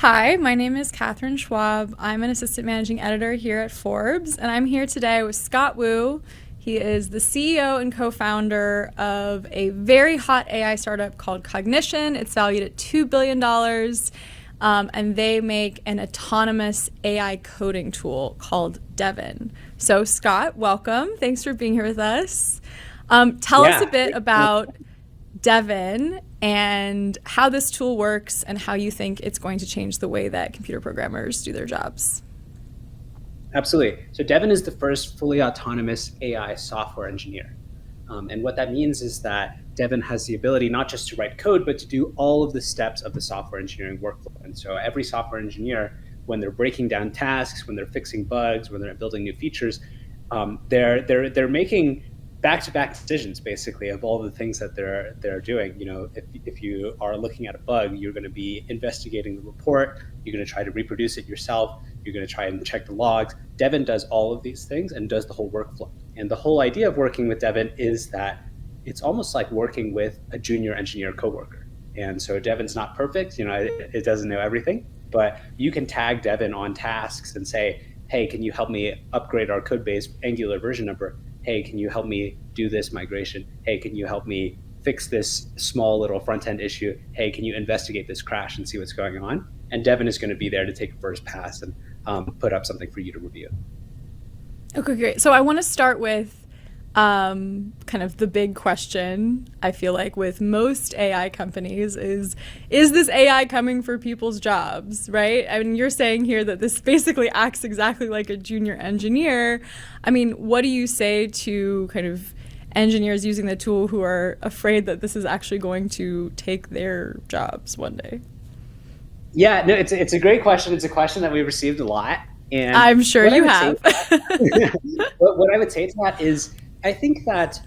Hi, my name is Katherine Schwab. I'm an assistant managing editor here at Forbes, and I'm here today with Scott Wu. He is the CEO and co-founder of a very hot AI startup called Cognition. It's valued at $2 billion, and they make an autonomous AI coding tool called Devin. So, Scott, welcome. Thanks for being here with us. Tell us a Yeah, bit about Devin and how this tool works and how you think it's going to change the way that computer programmers do their jobs. absolutely. So Devin is the first fully autonomous AI software engineer. And what that means is that Devin has the ability not just to write code, but to do all of the steps of the software engineering workflow. And so every software engineer, when they're breaking down tasks, when they're fixing bugs, when they're building new features, they're making back-to-back decisions basically of all the things that they're doing. If you are looking at a bug, you're going to be investigating the report, you're going to try to reproduce it yourself, you're going to try and check the logs. Devin does all of these things and does the whole workflow. And the whole idea of working with Devin is that it's almost like working with a junior engineer coworker. And so Devin's not perfect, it doesn't know everything, but you can tag Devin on tasks and say, hey, can you help me upgrade our code base Angular version number? Hey, can you help me do this migration? Hey, can you help me fix this small little front end issue? Hey, can you investigate this crash and see what's going on? And Devin is going to be there to take a first pass and put up something for you to review. Okay, great. So I want to start with kind of the big question, I feel like, with most AI companies is this AI coming for people's jobs, right? I mean, you're saying here that this basically acts exactly like a junior engineer. I mean, what do you say to kind of engineers using the tool who are afraid that this is actually going to take their jobs one day? Yeah, no, it's a great question. It's a question that we received a lot. And I'm sure what I you would say have. to that, what I would say to that is, I think that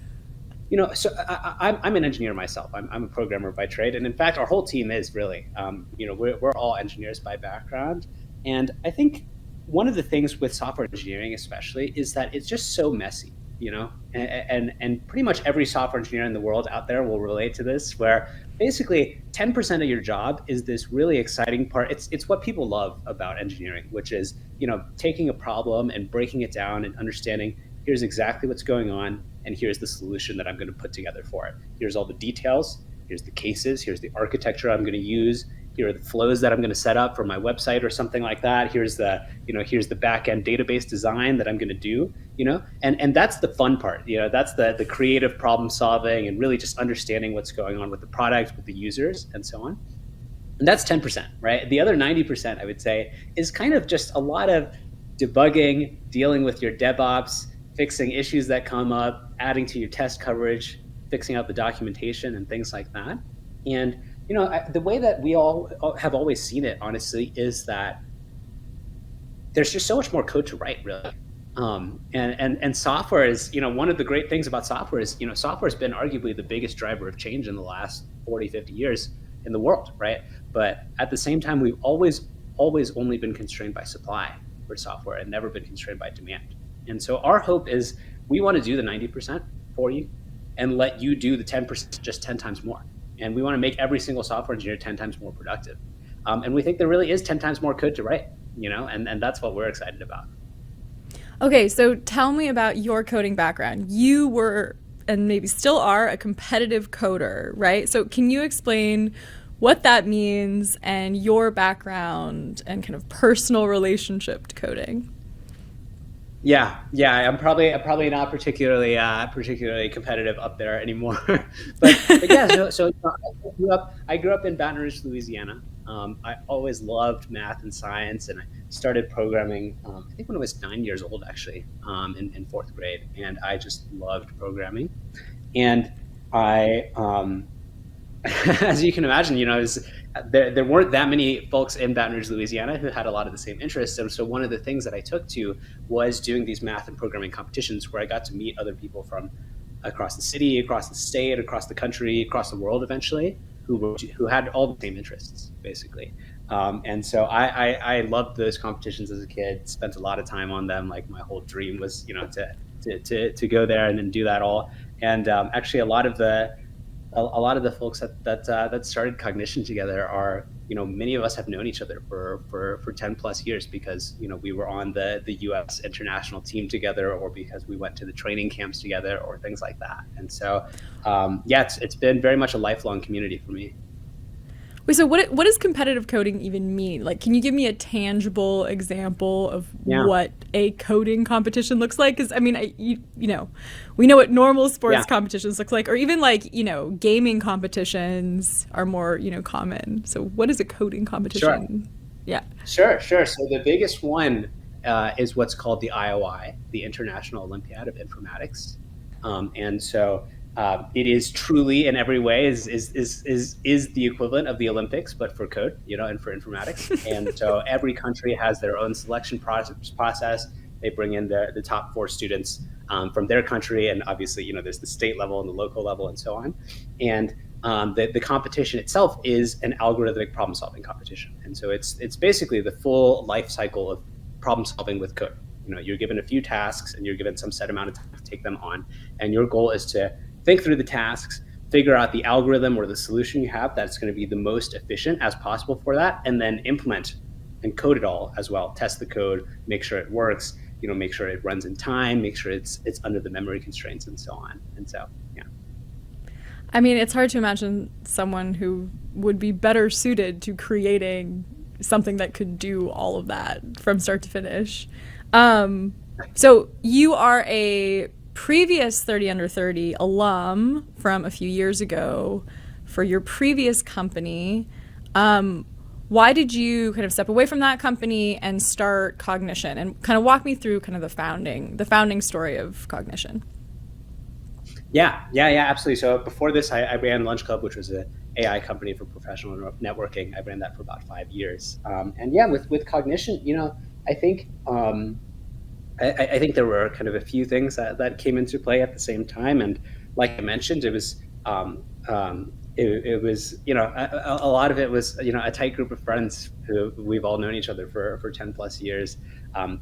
I'm an engineer myself. I'm a programmer by trade, and in fact, our whole team is really. We're all engineers by background, and I think one of the things with software engineering, especially, is that it's just so messy. And pretty much every software engineer in the world out there will relate to this, where basically 10% of your job is this really exciting part. It's what people love about engineering, which is taking a problem and breaking it down and understanding here's exactly what's going on, and here's the solution that I'm going to put together for it. Here's all the details, here's the cases, here's the architecture I'm going to use, here are the flows that I'm going to set up for my website or something like that. Here's the back end database design that I'm going to do, and that's the fun part. That's the creative problem solving and really just understanding what's going on with the product, with the users, and so on. And that's 10%, right? The other 90%, I would say, is kind of just a lot of debugging, dealing with your DevOps, fixing issues that come up, adding to your test coverage, fixing out the documentation and things like that. And the way that we all have always seen it, honestly, is that there's just so much more code to write, really. And software is, one of the great things about software is, software has been arguably the biggest driver of change in the last 40, 50 years in the world, right? But at the same time, we've always only been constrained by supply for software and never been constrained by demand. And so our hope is we want to do the 90% for you and let you do the 10% just 10 times more. And we want to make every single software engineer 10 times more productive. And we think there really is 10 times more code to write, and that's what we're excited about. Okay, so tell me about your coding background. You were, and maybe still are, a competitive coder, right? So can you explain what that means and your background and kind of personal relationship to coding? Yeah, I'm probably not particularly competitive up there anymore. but yeah, so I grew up in Baton Rouge, Louisiana. I always loved math and science, and I started programming. I think when I was 9 years old, actually, in fourth grade, and I just loved programming. And I as you can imagine, there weren't that many folks in Baton Rouge, Louisiana, who had a lot of the same interests. And so one of the things that I took to was doing these math and programming competitions, where I got to meet other people from across the city, across the state, across the country, across the world, eventually, who had all the same interests, basically. And so I loved those competitions as a kid. Spent a lot of time on them. Like, my whole dream was, to go there and then do that all. And actually, a lot of the folks that started Cognition together are, many of us have known each other for 10 plus years because, we were on the US international team together, or because we went to the training camps together, or things like that. And so, yeah, it's been very much a lifelong community for me. Wait, so what does competitive coding even mean? Like, can you give me a tangible example of Yeah. what a coding competition looks like? Because I mean, we know what normal Yeah. sports competitions look like, or even like gaming competitions are more common. So what is a coding Sure. competition? Yeah. Sure. So the biggest one is what's called the IOI, the International Olympiad of Informatics, and so it is truly, in every way, is the equivalent of the Olympics, but for code, and for informatics. And so every country has their own selection process. They bring in the top four students from their country, and obviously, there's the state level and the local level, and so on. And the competition itself is an algorithmic problem solving competition. And so it's basically the full life cycle of problem solving with code. You're given a few tasks and you're given some set amount of time to take them on. And your goal is to think through the tasks, figure out the algorithm or the solution you have that's going to be the most efficient as possible for that, and then implement and code it all as well. Test the code, make sure it works, make sure it runs in time, make sure it's under the memory constraints, and so on. And so, yeah. I mean, it's hard to imagine someone who would be better suited to creating something that could do all of that from start to finish. So you are a previous 30 Under 30 alum from a few years ago for your previous company. Why did you kind of step away from that company and start Cognition? And kind of walk me through kind of the founding story of Cognition. Yeah, absolutely. So before this, I ran Lunch Club, which was an AI company for professional networking. I ran that for about 5 years. And yeah, with Cognition, I think I think there were kind of a few things that came into play at the same time. And like I mentioned, it was it was a lot of it was a tight group of friends who we've all known each other for 10 plus years,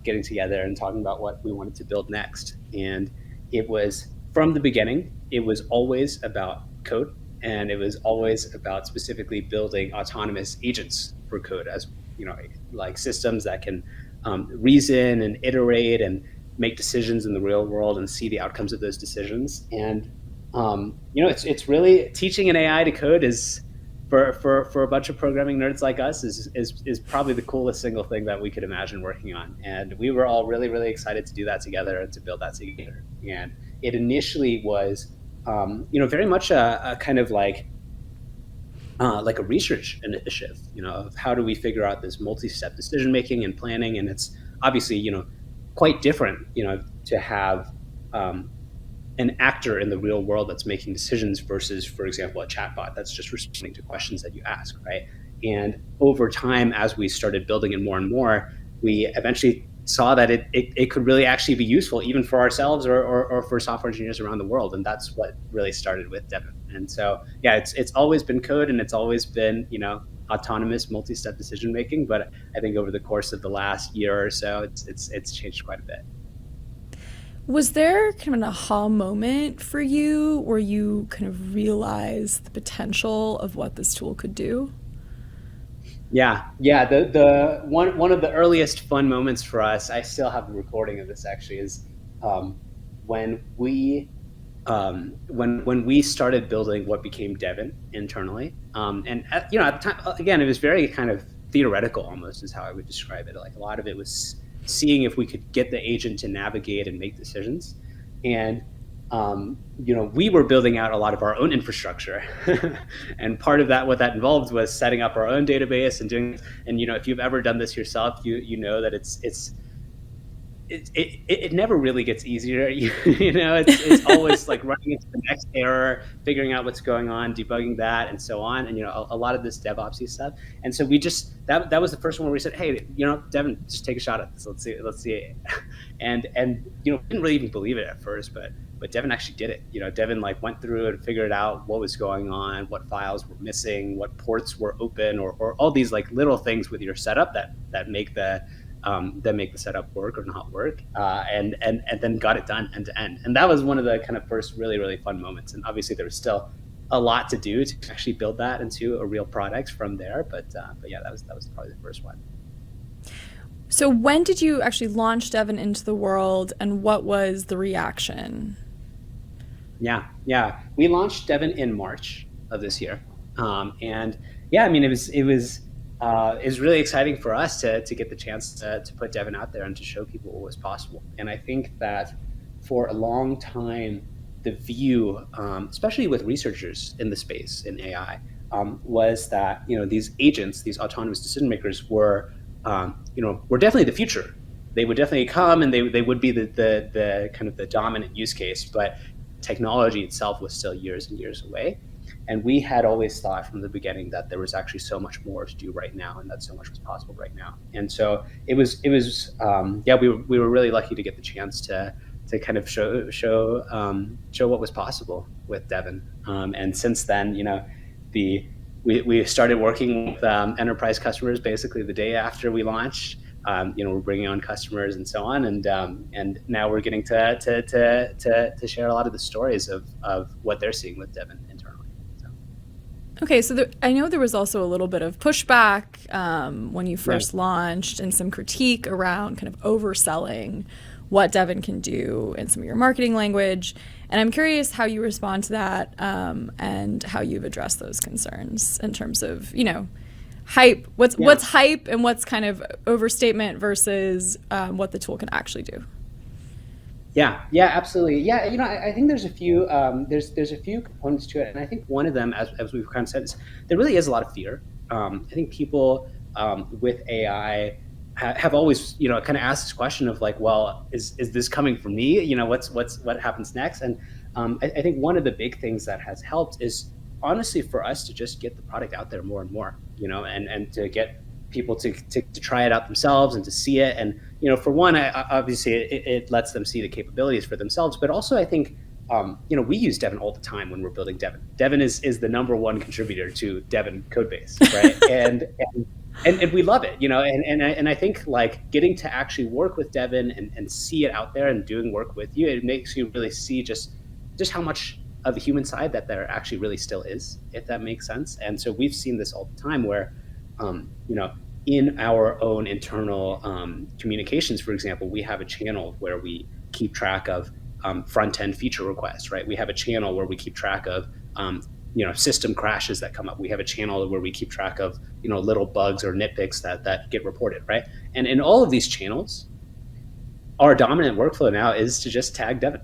getting together and talking about what we wanted to build next. And it was, from the beginning, it was always about code, and it was always about specifically building autonomous agents for code, as like systems that can reason and iterate and make decisions in the real world and see the outcomes of those decisions. And it's really teaching an AI to code is, for a bunch of programming nerds like us, is probably the coolest single thing that we could imagine working on. And we were all really, really excited to do that together and to build that together. And it initially was, very much a kind of like a research initiative, of how do we figure out this multi-step decision making and planning. And it's obviously, quite different, to have an actor in the real world that's making decisions versus, for example, a chatbot that's just responding to questions that you ask, right? And over time, as we started building it more and more, we eventually saw that it could really actually be useful even for ourselves or for software engineers around the world. And that's what really started with Devin. And so, yeah, it's always been code, and it's always been, autonomous multi-step decision making. But I think over the course of the last year or so, it's changed quite a bit. Was there kind of an aha moment for you where you kind of realized the potential of what this tool could do? Yeah. The one of the earliest fun moments for us, I still have a recording of this actually, is when we started building what became Devin internally. And at the time, again, it was very kind of theoretical, almost, is how I would describe it. Like, a lot of it was seeing if we could get the agent to navigate and make decisions. And we were building out a lot of our own infrastructure, and part of that, what that involved, was setting up our own database and doing. And if you've ever done this yourself, you know that it never really gets easier. It's always like running into the next error, figuring out what's going on, debugging that, and so on. And a lot of this DevOpsy stuff. And so we just that was the first one where we said, hey, Devin, just take a shot at this. Let's see. And we didn't really even believe it at first, but Devin actually did it. Devin went through and figured out what was going on, what files were missing, what ports were open, or all these little things with your setup that make the setup work or not work, and then got it done end to end. And that was one of the kind of first really, really fun moments. And obviously there was still a lot to do to actually build that into a real product from there. But yeah, that was probably the first one. So when did you actually launch Devin into the world, and what was the reaction? Yeah. We launched Devin in March of this year, and yeah, I mean, it was really exciting for us to get the chance to put Devin out there and to show people what was possible. And I think that for a long time, the view, especially with researchers in the space in AI, was that these agents, these autonomous decision makers, were definitely the future. They would definitely come, and they would be the kind of the dominant use case, but technology itself was still years and years away. And we had always thought from the beginning that there was actually so much more to do right now, and that so much was possible right now. And so it was yeah, we were really lucky to get the chance to kind of show what was possible with Devin. And since then, we started working with enterprise customers basically the day after we launched. We're bringing on customers and so on, and now we're getting to share a lot of the stories of what they're seeing with Devin internally. So. Okay, so I know there was also a little bit of pushback when you first launched, and some critique around kind of overselling what Devin can do in some of your marketing language. And I'm curious how you respond to that, and how you've addressed those concerns in terms of, hype. What's hype and what's kind of overstatement versus what the tool can actually do. Yeah, absolutely. Yeah, I think there's a few there's a few components to it, and I think one of them, as we've kind of said, is there really is a lot of fear. I think people with AI have always kind of asked this question of like, well, is this coming from me? What happens next? And I think one of the big things that has helped is honestly for us to just get the product out there more and more, and to get people to try it out themselves and to see it. And for one, obviously it lets them see the capabilities for themselves, but also I think we use Devin all the time when we're building Devin. Devin is the number one contributor to Devin codebase, right? and we love it, and I think like getting to actually work with Devin and see it out there and doing work with you, it makes you really see just how much of the human side that there actually really still is, if that makes sense. And so we've seen this all the time where, in our own internal communications, for example, we have a channel where we keep track of front-end feature requests, right? We have a channel where we keep track of system crashes that come up. We have a channel where we keep track of little bugs or nitpicks that get reported, right? And in all of these channels, our dominant workflow now is to just tag Devin,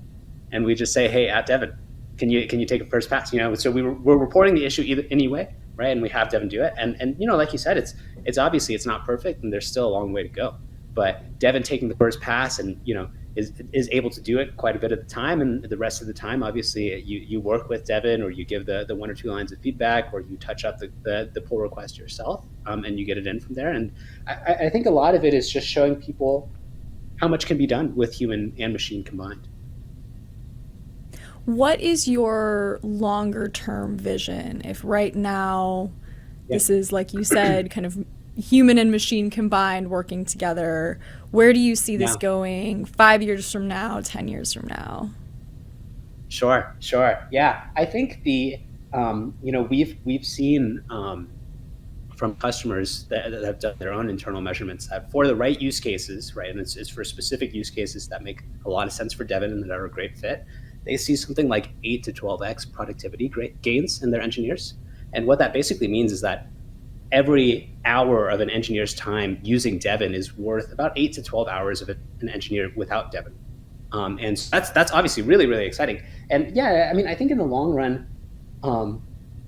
and we just say, hey, at Devin, can you take a first pass? So we're reporting the issue anyway, right? And we have Devin do it. And like you said, it's obviously it's not perfect, and there's still a long way to go. But Devin taking the first pass and is able to do it quite a bit of the time, and the rest of the time, obviously, you work with Devin, or you give the one or two lines of feedback, or you touch up the pull request yourself, and you get it in from there. And I think a lot of it is just showing people how much can be done with human and machine combined. What is your longer term vision? If right now this is, like you said, kind of human and machine combined working together, where do you see this going 5 years from now, 10 years from now? Sure. Yeah, I think we've seen from customers that have done their own internal measurements that for the right use cases, right, and it's for specific use cases that make a lot of sense for Devin and that are a great fit, they see something like 8 to 12x productivity gains in their engineers. And what that basically means is that every hour of an engineer's time using Devin is worth about 8 to 12 hours of an engineer without Devin. And so that's obviously really, really exciting. And yeah, I mean, I think in the long run,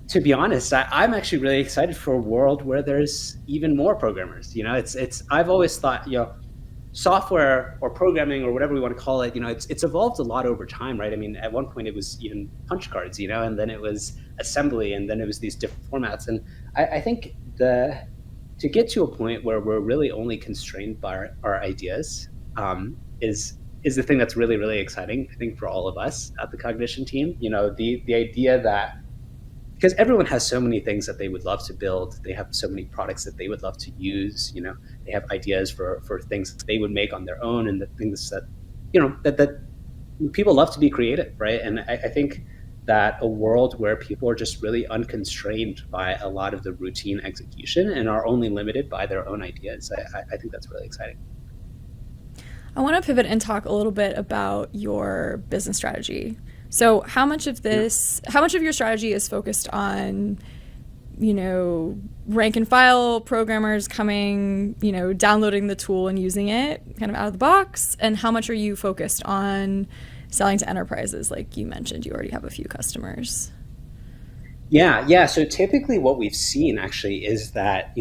to be honest, I'm actually really excited for a world where there's even more programmers. I've always thought, software or programming or whatever we want to call it, it's evolved a lot over time, right? I mean, at one point it was even punch cards, and then it was assembly, and then it was these different formats. And I think to get to a point where we're really only constrained by our ideas is the thing that's really, really exciting, I think, for all of us at the Cognition team. The idea that, because everyone has so many things that they would love to build. They have so many products that they would love to use. They have ideas for things that they would make on their own, and the things that, that people love to be creative, right? And I think that a world where people are just really unconstrained by a lot of the routine execution and are only limited by their own ideas. I think that's really exciting. I want to pivot and talk a little bit about your business strategy. So how much of your strategy is focused on, rank and file programmers coming, downloading the tool and using it kind of out of the box? And how much are you focused on selling to enterprises? Like you mentioned, you already have a few customers. Yeah. So typically what we've seen actually is that,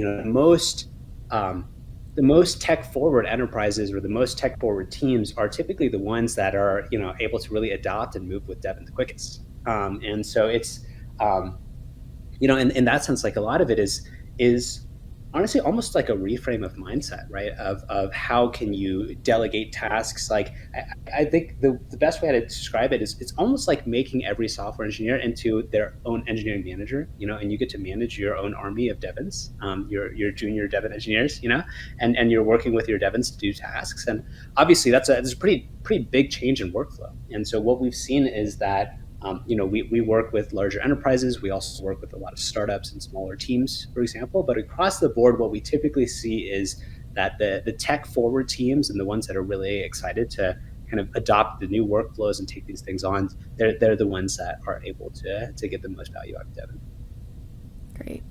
the most tech forward enterprises or the most tech forward teams are typically the ones that are, able to really adopt and move with Devin the quickest. And so it's, in that sense, like a lot of it is honestly almost like a reframe of mindset, right? Of how can you delegate tasks? Like I think the best way to describe it is it's almost like making every software engineer into their own engineering manager, and you get to manage your own army of devins, your junior devin engineers, and you're working with your devins to do tasks. And obviously that's a pretty big change in workflow. And so what we've seen is that we work with larger enterprises. We also work with a lot of startups and smaller teams, for example. But across the board, what we typically see is that the tech forward teams and the ones that are really excited to kind of adopt the new workflows and take these things on, they're the ones that are able to get the most value out of Devin. Great.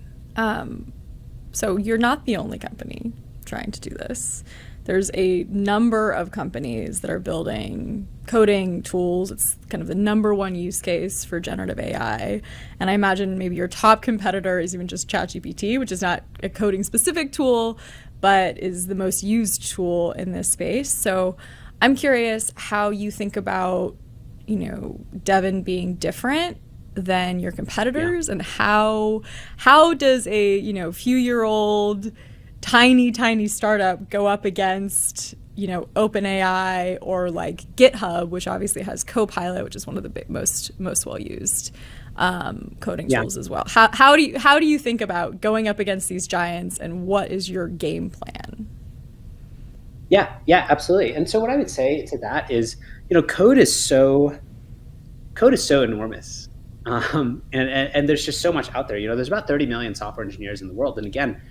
So you're not the only company trying to do this. There's a number of companies that are building coding tools. It's kind of the number one use case for generative AI. And I imagine maybe your top competitor is even just ChatGPT, which is not a coding specific tool, but is the most used tool in this space. So I'm curious how you think about, Devin being different than your competitors, and how does a, few-year-old tiny startup go up against, OpenAI or like GitHub, which obviously has Copilot, which is one of the most well used coding tools as well. How do you think about going up against these giants, and what is your game plan? Yeah, absolutely. And so what I would say to that is, code is so enormous. And there's just so much out there. There's about 30 million software engineers in the world. And again,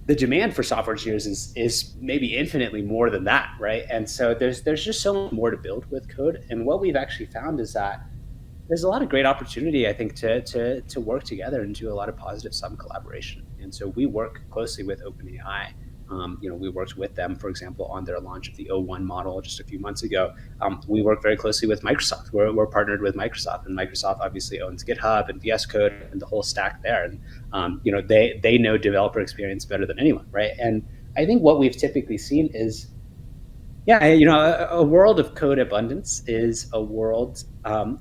the demand for software engineers is maybe infinitely more than that, right? And so there's just so much more to build with code. And what we've actually found is that there's a lot of great opportunity, I think, to work together and do a lot of positive sum collaboration. And so we work closely with OpenAI. We worked with them, for example, on their launch of the O1 model just a few months ago. We work very closely with Microsoft. We're partnered with Microsoft, and Microsoft obviously owns GitHub and VS Code and the whole stack there. And they know developer experience better than anyone, right? And I think what we've typically seen is, a world of code abundance is a world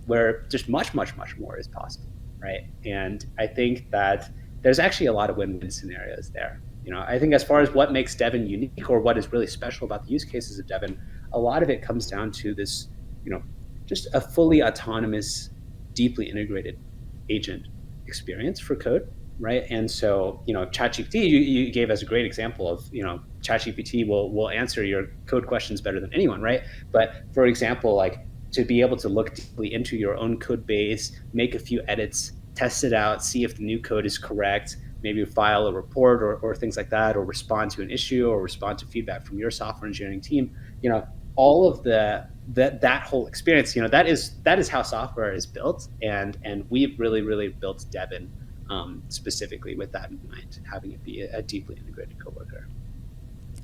where just much more is possible, right? And I think that there's actually a lot of win-win scenarios there. I think as far as what makes Devin unique or what is really special about the use cases of Devin, a lot of it comes down to this, just a fully autonomous, deeply integrated agent experience for code, right? And so, ChatGPT, you gave us a great example of, ChatGPT will answer your code questions better than anyone, right? But for example, like to be able to look deeply into your own code base, make a few edits, test it out, see if the new code is correct, maybe file a report or things like that, or respond to an issue or respond to feedback from your software engineering team. All of that whole experience, that is how software is built. And we've really built Devin specifically with that in mind, having it be a deeply integrated coworker.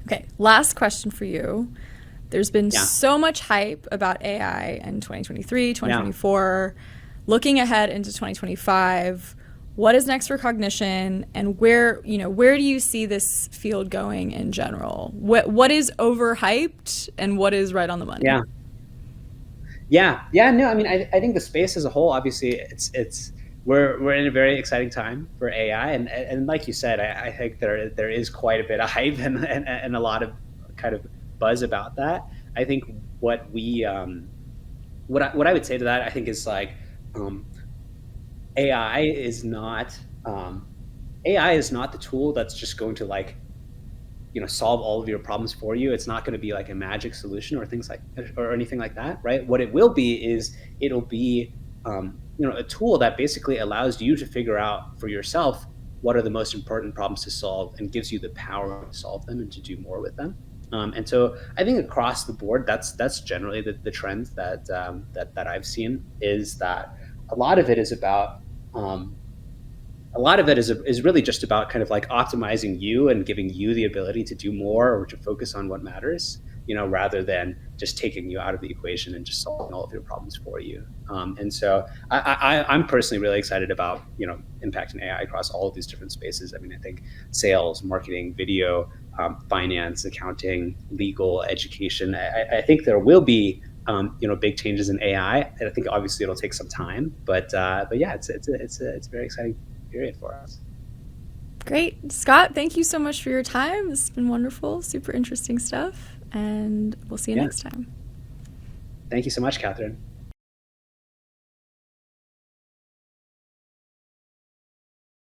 Okay, last question for you. There's been so much hype about AI in 2023, 2024. Looking ahead into 2025, what is next for Cognition, and where do you see this field going in general? What is overhyped and what is right on the money? No, I mean, I think the space as a whole, obviously, we're in a very exciting time for AI, and like you said, I think there is quite a bit of hype and a lot of kind of buzz about that. I think what I would say to that, I think, is like, AI is not the tool that's just going to solve all of your problems for you. It's not going to be like a magic solution or anything like that, right? What it will be is it'll be a tool that basically allows you to figure out for yourself what are the most important problems to solve and gives you the power to solve them and to do more with them. And so I think across the board, that's generally the trend that I've seen, is that a lot of it is about is really just about kind of like optimizing you and giving you the ability to do more or to focus on what matters, rather than just taking you out of the equation and just solving all of your problems for you. And so I'm personally really excited about, impacting AI across all of these different spaces. I mean, I think sales, marketing, video, finance, accounting, legal, education. I think there will be, big changes in AI. And I think obviously it'll take some time, but yeah, it's a very exciting period for us. Great. Scott, thank you so much for your time. This has been wonderful, super interesting stuff, and we'll see you next time. Thank you so much, Catherine.